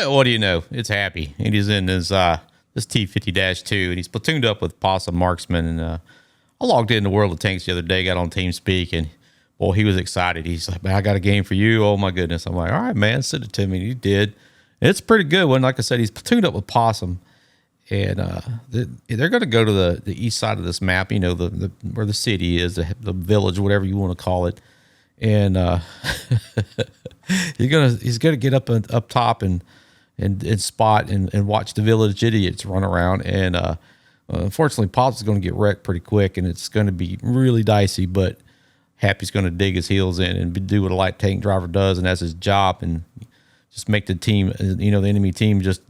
What do you know? It's Happy, and he's in his this T-50-2, and he's platooned up with Possum Marksman. And I logged into World of Tanks the other day, got on TeamSpeak, and boy, he was excited. He's like, "Man, I got a game for you." Oh my goodness! I'm like, "All right, man, send it to me." And he did. It's a pretty good one. Like I said, he's platooned up with Possum, and they're going to go to the east side of this map. You know, the where the city is, the village, whatever you want to call it. And he's gonna get up top and spot and watch the village idiots run around. And unfortunately, Pops is going to get wrecked pretty quick, and it's going to be really dicey. But Happy's going to dig his heels in and do what a light tank driver does, and that's his job, and just make the team, the enemy team, just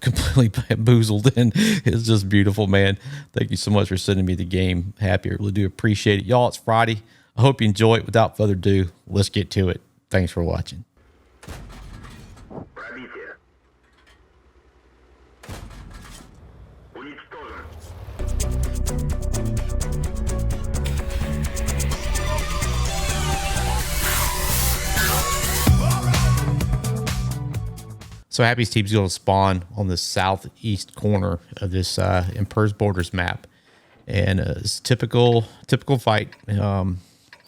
completely bamboozled. And it's just beautiful, man. Thank you so much for sending me the game, Happy. I really do appreciate it, y'all. It's Friday. I hope you enjoy it. Without further ado, let's get to it. Thanks for watching. So Happy's team's going to spawn on the southeast corner of this Emperor's Borders map, and it's typical fight.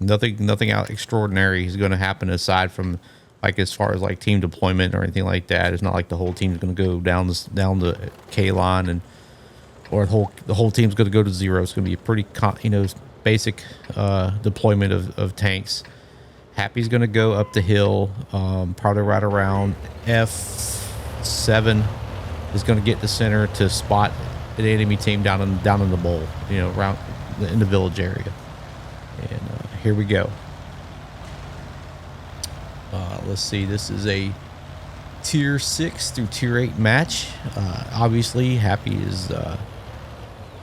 Nothing out extraordinary is going to happen aside from, like, as far as like team deployment or anything like that. It's not like the whole team's going to go down the K line or the whole team's going to go to zero. It's going to be a pretty basic deployment of tanks. Happy's going to go up the hill, probably right around F7. Is going to get the center to spot an enemy team down in the bowl, around in the village area. And here we go. Let's see. This is a tier 6 through tier 8 match. Obviously, Happy is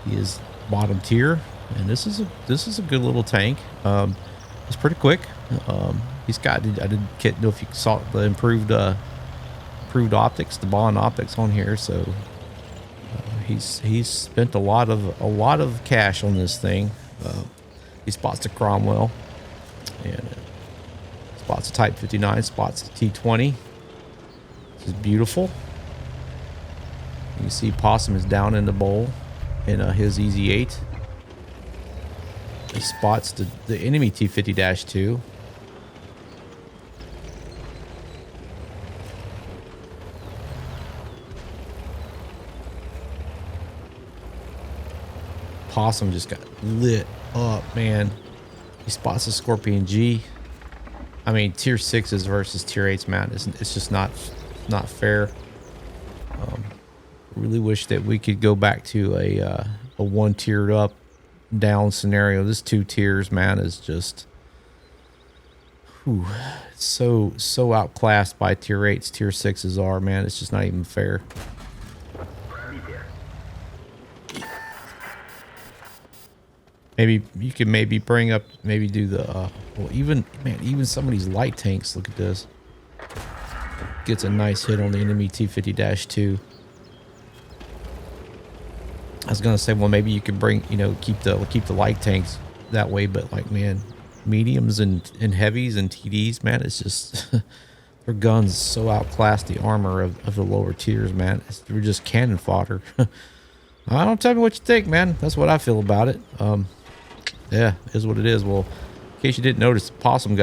he is bottom tier, and this is a good little tank. It's pretty quick. He's got. I didn't know if you saw the improved optics, the bond optics on here. So he's spent a lot of cash on this thing. He spots the Cromwell, and spots the Type 59, spots the T-20. This is beautiful. You can see Possum is down in the bowl in his EZ8. He spots the enemy T-50-2. Possum just got lit up, man. He spots the Scorpion G. I mean, tier 6s versus tier 8s, man. It's just not fair. Really wish that we could go back to a one tiered up down scenario. This 2 tiers, man, is just so outclassed by tier 8s. Tier 6s are, man. It's just not even fair. Maybe you could bring up, do the even some of these light tanks. Look at this. Gets a nice hit on the enemy T-50-2. I was gonna say, well, maybe you could bring, keep the light tanks that way, but like, man, mediums and heavies and TDs, man, it's just their guns so outclass the armor of the lower tiers, man. They're just cannon fodder. I don't tell me what you think, man. That's what I feel about it. Yeah, it is what it is. Well, in case you didn't notice, Possum's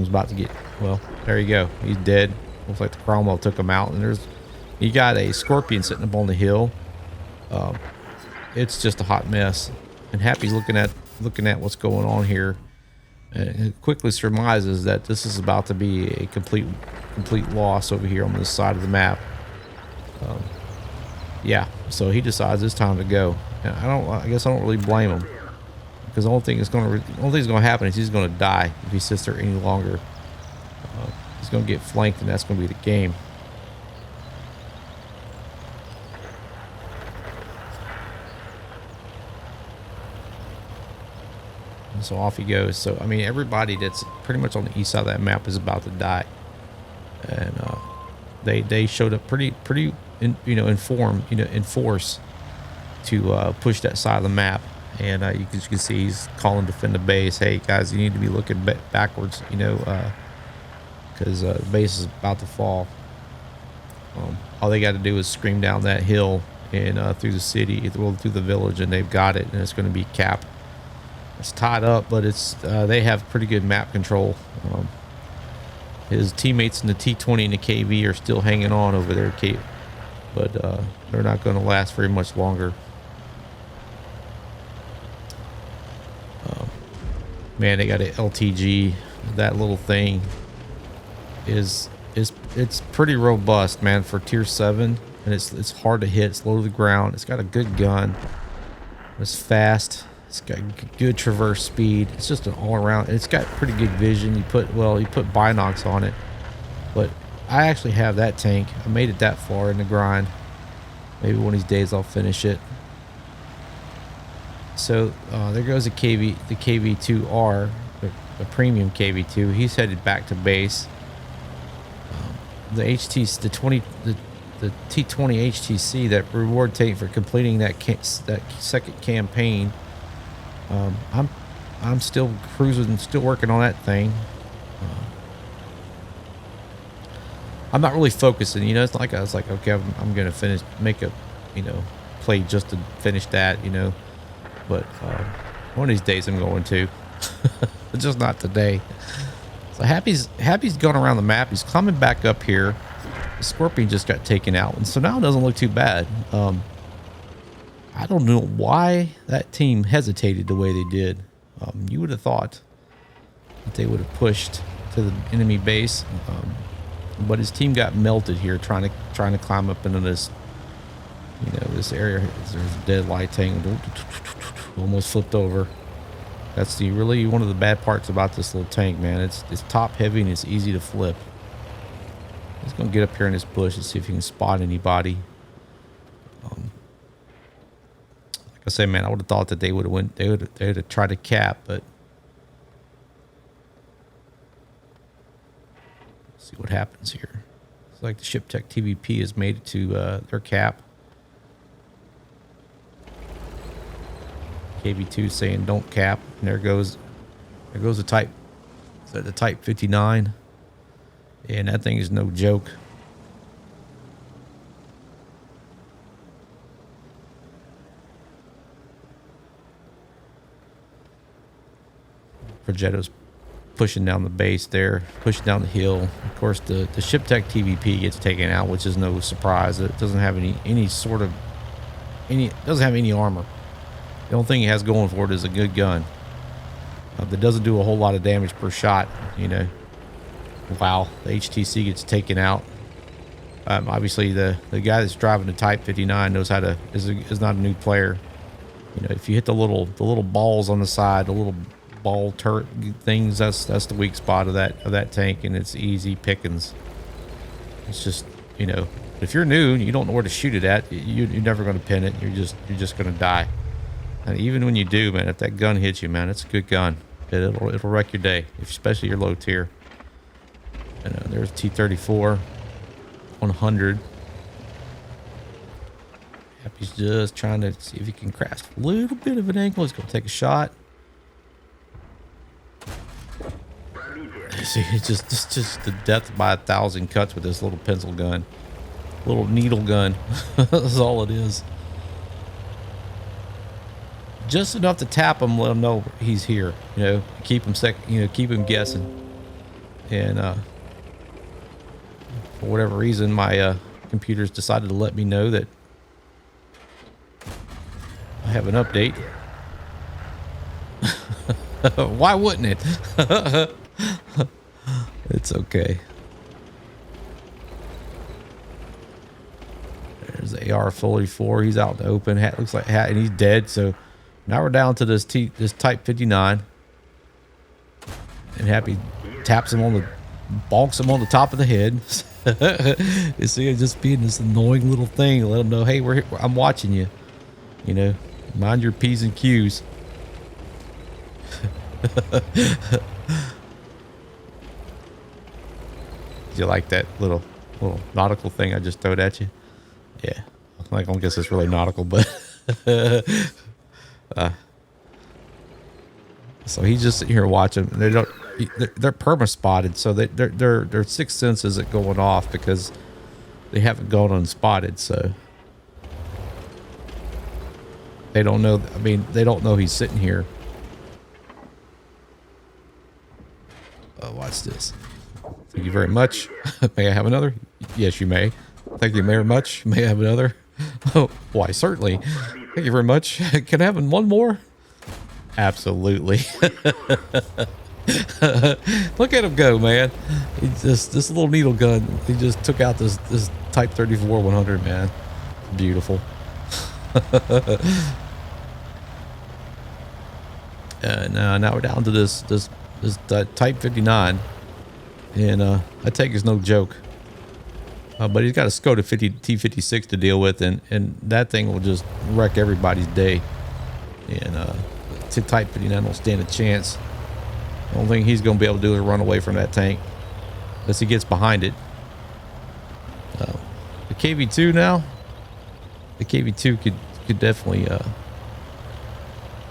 about to get, well, there you go. He's dead. Looks like the Cromwell took him out, and you got a Scorpion sitting up on the hill. It's just a hot mess, and Happy's looking at what's going on here, and it quickly surmises that this is about to be a complete loss over here on this side of the map. Yeah, so he decides it's time to go. And I guess I don't really blame him, because the only thing that's going to happen is he's going to die if he sits there any longer. He's going to get flanked, and that's going to be the game. And so off he goes. So I mean, everybody that's pretty much on the east side of that map is about to die, and they showed up pretty in force to push that side of the map. And you can see he's calling defend the base. Hey guys, you need to be looking backwards, because the base is about to fall. All they got to do is scream down that hill and through the city, well, through the village, and they've got it, and it's going to be Cap. It's tied up, but it's they have pretty good map control. His teammates in the T-20 and the KV are still hanging on over there, but they're not going to last very much longer. Man, they got an LTG. That little thing it's pretty robust, man, for tier 7, and it's hard to hit. It's low to the ground. It's got a good gun. It's fast. It's got good traverse speed. It's just an all-around. It's got pretty good vision. You put binocs on it, but I actually have that tank. I made it that far in the grind. Maybe one of these days I'll finish it. So there goes the KV-2R, the premium KV-2. He's headed back to base. The T-20 HTC, that reward tank for completing that second campaign. I'm still cruising, still working on that thing. I'm not really focusing, you know. It's like I was like, okay, I'm gonna play just to finish that, you know. But one of these days I'm going to, just not today. So Happy's going around the map. He's coming back up here. The Scorpion just got taken out, and so now it doesn't look too bad. I don't know why that team hesitated the way they did. You would have thought that they would have pushed to the enemy base, but his team got melted here trying to climb up into this, you know, this area. There's a dead light tank. Almost flipped over. That's really one of the bad parts about this little tank, man. It's top heavy and it's easy to flip. He's gonna get up here in this bush and see if he can spot anybody. Like I said, man, I would have thought that they would have went. They would have tried to cap, but let's see what happens here. It's like the Ship Tech TVP has made it to their cap. KV-2 saying don't cap, and there goes the Type. Is that the Type 59? And that thing is no joke. Progetto's pushing down the base there, pushing down the hill. Of course, the Ship Tech TVP gets taken out, which is no surprise. It doesn't have any doesn't have any armor. The only thing it has going for it is a good gun that doesn't do a whole lot of damage per shot, you know. Wow, the HTC gets taken out. Obviously, the guy that's driving the Type 59 knows how to is not a new player. You know, if you hit the little balls on the side, the little ball turret things, that's the weak spot of that tank, and it's easy pickings. It's just, you know, if you're new and you don't know where to shoot it at, you're never going to pin it. You're just going to die. And even when you do, man, if that gun hits you, man, it's a good gun. It'll wreck your day, especially your low tier. And there's T-34 100. Happy's just trying to see if he can craft a little bit of an angle. He's going to take a shot. See, it's just the death by 1,000 cuts with this little pencil gun, little needle gun. That's all it is. Just enough to tap him, let him know he's here. You know, keep him keep him guessing. And for whatever reason, my computer's decided to let me know that I have an update. Why wouldn't it? It's okay. There's the AR-44. He's out in the open. Looks like and he's dead. So now we're down to this Type 59. And Happy taps him bonks him on the top of the head. You see it just being this annoying little thing. Let him know, hey, I'm watching you. You know, mind your P's and Q's. Do you like that little nautical thing I just throwed at you? Yeah, I don't guess it's really nautical, but so he's just sitting here watching. They're perma spotted, so their sixth sense isn't going off because they haven't gone unspotted, so they don't know. I mean, they don't know he's sitting here. Watch this. Thank you very much. May I have another? Yes, you may. Thank you very much. May I have another? Oh, why, certainly. Thank you very much. Can I have one more? Absolutely. Look at him go, man. He just, this little needle gun, he just took out this Type 34 100, man. Beautiful. Now we're down to this Type 59, and I take it's no joke. But he's got a Skoda T-50-2 to deal with, and that thing will just wreck everybody's day. And Type 59 don't stand a chance. The only thing he's going to be able to do is run away from that tank unless he gets behind it. The KV-2 now, the KV-2 could definitely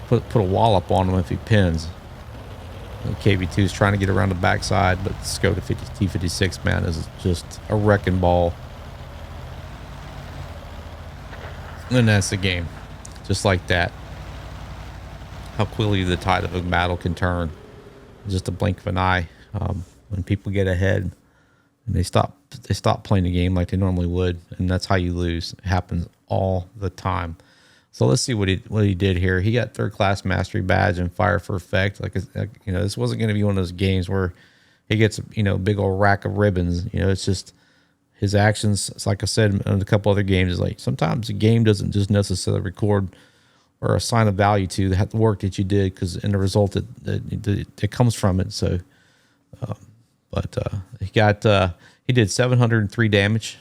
put a wallop on him if he pins. The KV-2 is trying to get around the backside, but the Skoda T-56, man, is just a wrecking ball. And that's the game. Just like that. How quickly the tide of a battle can turn. Just a blink of an eye. When people get ahead and they stop playing the game like they normally would, and that's how you lose. It happens all the time. So let's see what he did here. He got third class mastery badge and fire for effect. Like, you know, this wasn't going to be one of those games where he gets, you know, big old rack of ribbons. You know, it's just his actions. It's like I said in a couple other games, is like sometimes the game doesn't just necessarily record or assign a value to the work that you did, because in the result that comes from it. So, he did 703 damage.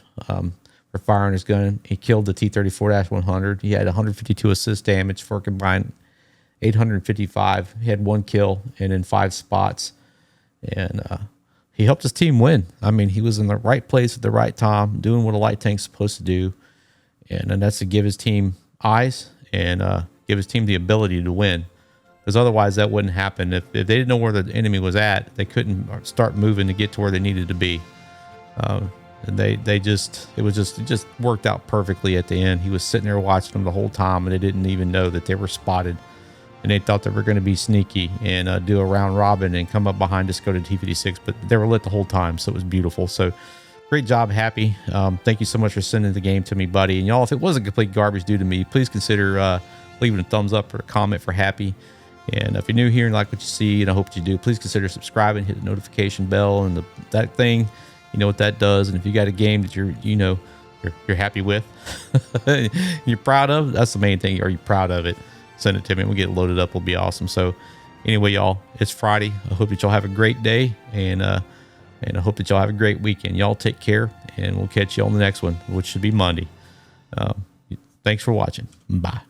For firing his gun. He killed the T-34-100. He had 152 assist damage for a combined 855. He had 1 kill and in 5 spots. And he helped his team win. I mean, he was in the right place at the right time, doing what a light tank's supposed to do. And that's to give his team eyes and give his team the ability to win. Because otherwise that wouldn't happen. If they didn't know where the enemy was at, they couldn't start moving to get to where they needed to be. And it just worked out perfectly at the end. He was sitting there watching them the whole time, and they didn't even know that they were spotted. And they thought they were going to be sneaky and do a round robin and come up behind us, go to T-56, but they were lit the whole time, so it was beautiful. So great job, Happy. Thank you so much for sending the game to me, buddy. And y'all, if it wasn't complete garbage due to me, please consider leaving a thumbs up or a comment for Happy. And if you're new here and like what you see, and I hope you do, please consider subscribing, hit the notification bell and that thing. You know what that does. And if you got a game that you're happy with, you're proud of, that's the main thing. Are you proud of it? Send it to me. We'll get it loaded up. It'll be awesome. So anyway, y'all, it's Friday. I hope that y'all have a great day, and I hope that y'all have a great weekend. Y'all take care, and we'll catch you on the next one, which should be Monday. Thanks for watching. Bye.